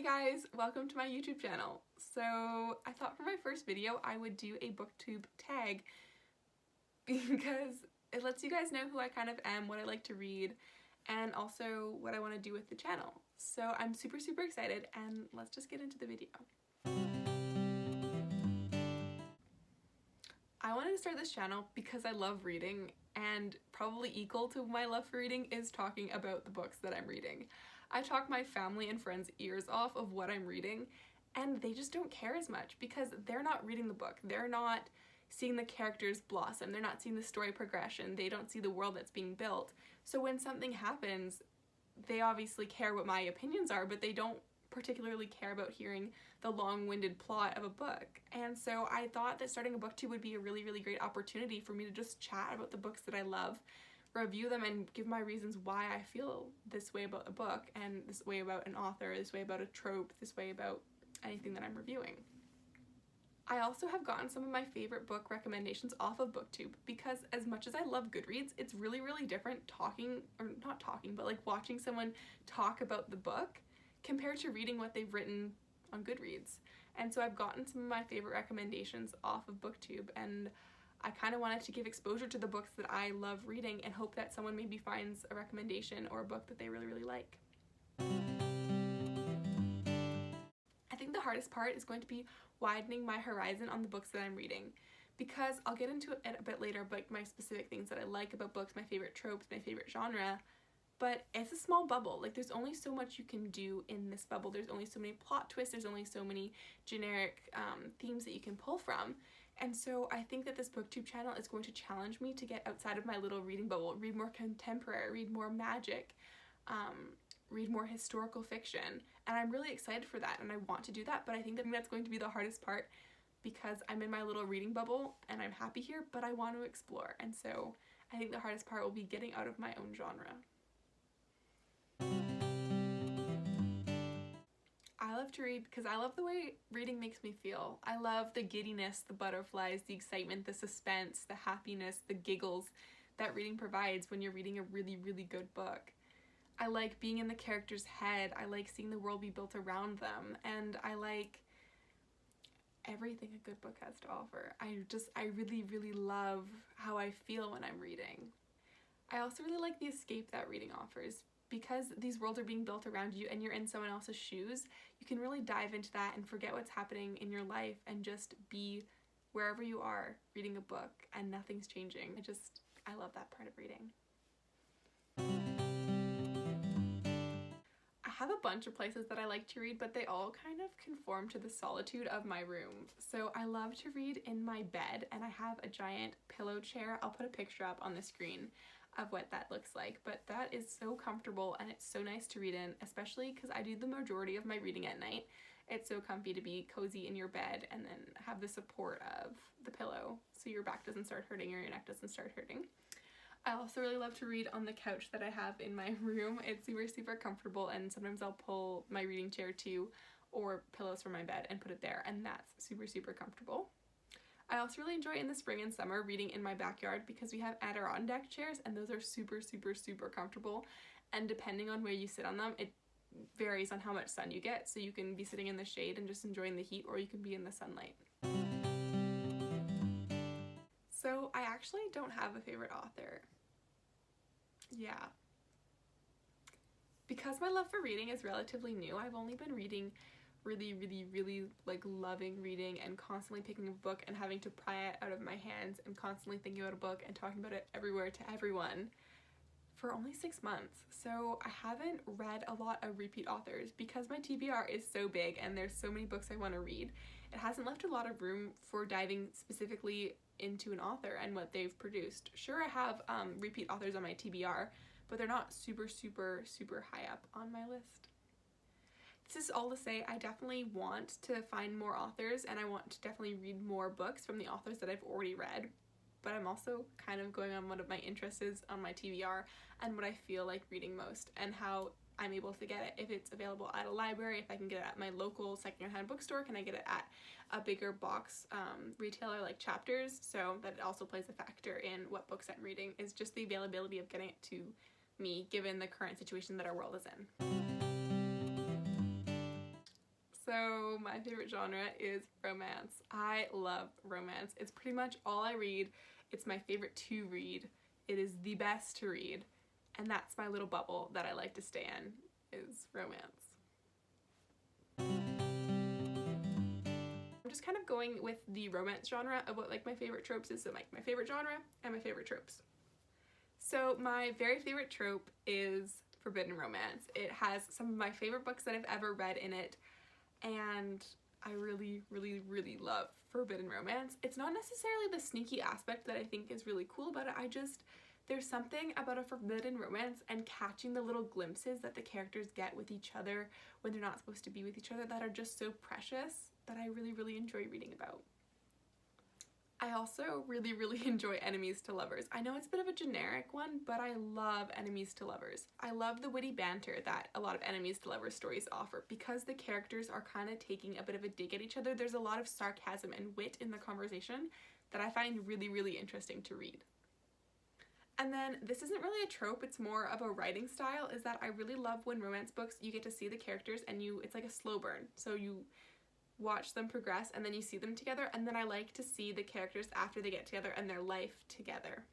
guys, welcome to my YouTube channel. So I thought for my first video I would do a booktube tag because it lets you guys know who I kind of am, what I like to read, and also what I want to do with the channel. So I'm super excited, and let's just get into the video. I wanted to start this channel because I love reading, and probably equal to my love for reading is talking about the books that I'm reading. I talk my family and friends' ears off of what I'm reading, and they just don't care as much because they're not reading the book. They're not seeing the characters blossom. They're not seeing the story progression. They don't see the world that's being built. So when something happens, they obviously care what my opinions are, but they don't particularly care about hearing the long-winded plot of a book. And so I thought that starting a booktube would be a really great opportunity for me to just chat about the books that I love, review them, and give my reasons why I feel this way about a book, and this way about an author, this way about a trope, this way about anything that I'm reviewing. I also have gotten some of my favorite book recommendations off of BookTube because as much as I love Goodreads, it's really different watching someone talk about the book compared to reading what they've written on Goodreads. And so I've gotten some of my favorite recommendations off of BookTube, and I kind of wanted to give exposure to the books that I love reading and hope that someone maybe finds a recommendation or a book that they really like. I think the hardest part is going to be widening my horizon on the books that I'm reading, because I'll get into it a bit later, but my specific things that I like about books, my favorite tropes, my favorite genre, but it's a small bubble. Like, there's only so much you can do in this bubble. There's only so many plot twists, there's only so many generic themes that you can pull from. And so I think that this booktube channel is going to challenge me to get outside of my little reading bubble, read more contemporary, read more magic, read more historical fiction. And I'm really excited for that, and I want to do that, but I think that's going to be the hardest part because I'm in my little reading bubble and I'm happy here, but I want to explore. And so I think the hardest part will be getting out of my own genre. I love to read because I love the way reading makes me feel. I love the giddiness, the butterflies, the excitement, the suspense, the happiness, the giggles that reading provides when you're reading a really good book. I like being in the character's head. I like seeing the world be built around them, and I like everything a good book has to offer. I really love how I feel when I'm reading. I also really like the escape that reading offers. Because these worlds are being built around you and you're in someone else's shoes, you can really dive into that and forget what's happening in your life and just be wherever you are reading a book and nothing's changing. I love that part of reading. I have a bunch of places that I like to read, but they all kind of conform to the solitude of my room. So I love to read in my bed, and I have a giant pillow chair. I'll put a picture up on the screen of what that looks like, but that is so comfortable and it's so nice to read in, especially because I do the majority of my reading at night. It's so comfy to be cozy in your bed and then have the support of the pillow so your back doesn't start hurting or your neck doesn't start hurting. I also really love to read on the couch that I have in my room. It's super comfortable, and sometimes I'll pull my reading chair too, or pillows from my bed, and put it there, and that's super comfortable. I also really enjoy in the spring and summer reading in my backyard because we have Adirondack chairs, and those are super comfortable, and depending on where you sit on them, it varies on how much sun you get. So you can be sitting in the shade and just enjoying the heat, or you can be in the sunlight. So I actually don't have a favorite author. Yeah. Because my love for reading is relatively new, I've only been reading really like loving reading and constantly picking a book and having to pry it out of my hands and constantly thinking about a book and talking about it everywhere to everyone for only 6 months. So I haven't read a lot of repeat authors because my TBR is so big and there's so many books I want to read. It hasn't left a lot of room for diving specifically into an author and what they've produced. Sure, I have repeat authors on my TBR, but they're not super high up on my list. This is all to say I definitely want to find more authors, and I want to definitely read more books from the authors that I've already read, but I'm also kind of going on what my interest is on my TBR and what I feel like reading most and how I'm able to get it. If it's available at a library, if I can get it at my local secondhand bookstore, can I get it at a bigger box retailer like Chapters? So that it also plays a factor in what books I'm reading, is just the availability of getting it to me given the current situation that our world is in. So my favorite genre is romance. I love romance. It's pretty much all I read. It's my favorite to read. It is the best to read. And that's my little bubble that I like to stay in, is romance. I'm just kind of going with the romance genre of what like my favorite tropes is. So like my favorite genre and my favorite tropes. So my very favorite trope is forbidden romance. It has some of my favorite books that I've ever read in it, and I really, really, really love forbidden romance. It's not necessarily the sneaky aspect that I think is really cool about it. There's something about a forbidden romance and catching the little glimpses that the characters get with each other when they're not supposed to be with each other that are just so precious that I really, really enjoy reading about. I also really, really enjoy enemies to lovers. I know it's a bit of a generic one, but I love enemies to lovers. I love the witty banter that a lot of enemies to lovers stories offer because the characters are kind of taking a bit of a dig at each other. There's a lot of sarcasm and wit in the conversation that I find really, really interesting to read. And then this isn't really a trope, it's more of a writing style, is that I really love when romance books you get to see the characters and it's like a slow burn. So you watch them progress and then you see them together, and then I like to see the characters after they get together and their life together.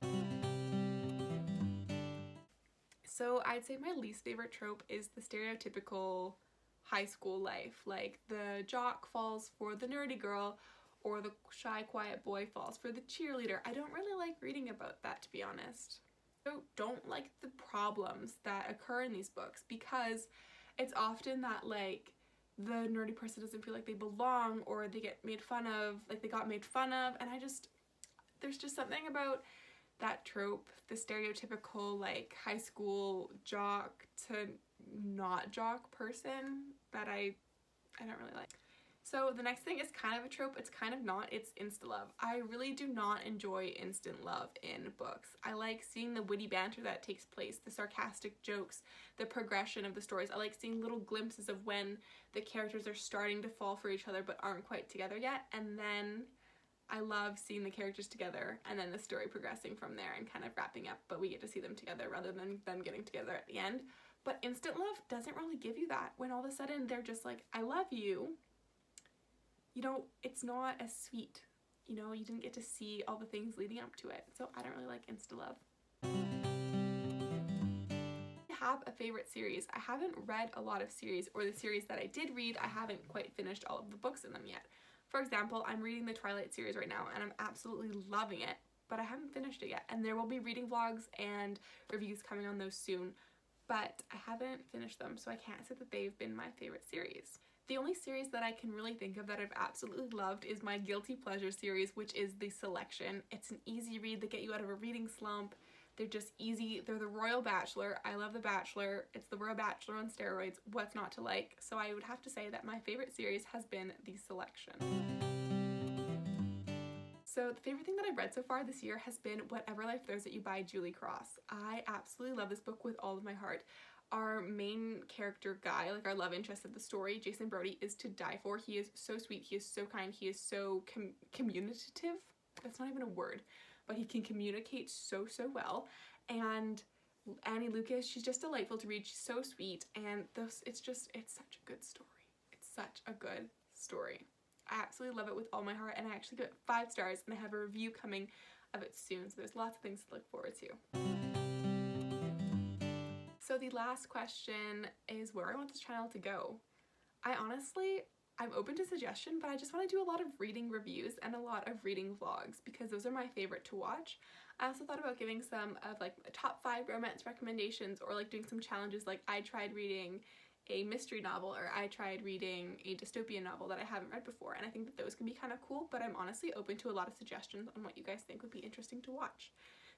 So I'd say my least favorite trope is the stereotypical high school life, like the jock falls for the nerdy girl or the shy quiet boy falls for the cheerleader. I don't really like reading about that, to be honest. I don't like the problems that occur in these books because it's often that like the nerdy person doesn't feel like they belong, or they get made fun of, like they got made fun of, and there's just something about that trope, the stereotypical like high school jock to not jock person that I don't really like. So the next thing is kind of a trope, it's kind of not, it's insta-love. I really do not enjoy instant love in books. I like seeing the witty banter that takes place, the sarcastic jokes, the progression of the stories. I like seeing little glimpses of when the characters are starting to fall for each other but aren't quite together yet, and then I love seeing the characters together and then the story progressing from there and kind of wrapping up, but we get to see them together rather than them getting together at the end. But instant love doesn't really give you that. When all of a sudden they're just like, I love you, it's not as sweet. You didn't get to see all the things leading up to it. So I don't really like insta-love. I have a favorite series. I haven't read a lot of series, or the series that I did read, I haven't quite finished all of the books in them yet. For example, I'm reading the Twilight series right now and I'm absolutely loving it, but I haven't finished it yet. And there will be reading vlogs and reviews coming on those soon, but I haven't finished them, so I can't say that they've been my favorite series. The only series that I can really think of that I've absolutely loved is my guilty pleasure series, which is The Selection. It's an easy read. They get you out of a reading slump. They're just easy. They're the Royal Bachelor. I love The Bachelor. It's the Royal Bachelor on steroids. What's not to like? So I would have to say that my favorite series has been The Selection. So the favorite thing that I've read so far this year has been Whatever Life Throws at You by Julie Cross. I absolutely love this book with all of my heart. Our main character guy, like our love interest of the story, Jason Brody, is to die for. He is so sweet, he is so kind, he is so communicative. That's not even a word, but he can communicate so well. And Annie Lucas, she's just delightful to read. She's so sweet, and it's such a good story. It's such a good story. I absolutely love it with all my heart, and I actually give it 5 stars, and I have a review coming of it soon, so there's lots of things to look forward to. So the last question is where I want this channel to go. I'm open to suggestion, but I just want to do a lot of reading reviews and a lot of reading vlogs because those are my favorite to watch. I also thought about giving some of like top 5 romance recommendations, or like doing some challenges, like I tried reading a mystery novel, or I tried reading a dystopian novel that I haven't read before, and I think that those can be kind of cool, but I'm honestly open to a lot of suggestions on what you guys think would be interesting to watch.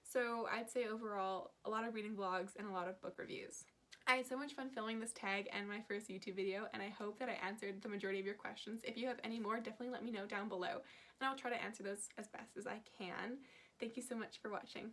So I'd say overall, a lot of reading vlogs and a lot of book reviews. I had so much fun filming this tag and my first YouTube video, and I hope that I answered the majority of your questions. If you have any more, definitely let me know down below, and I'll try to answer those as best as I can. Thank you so much for watching.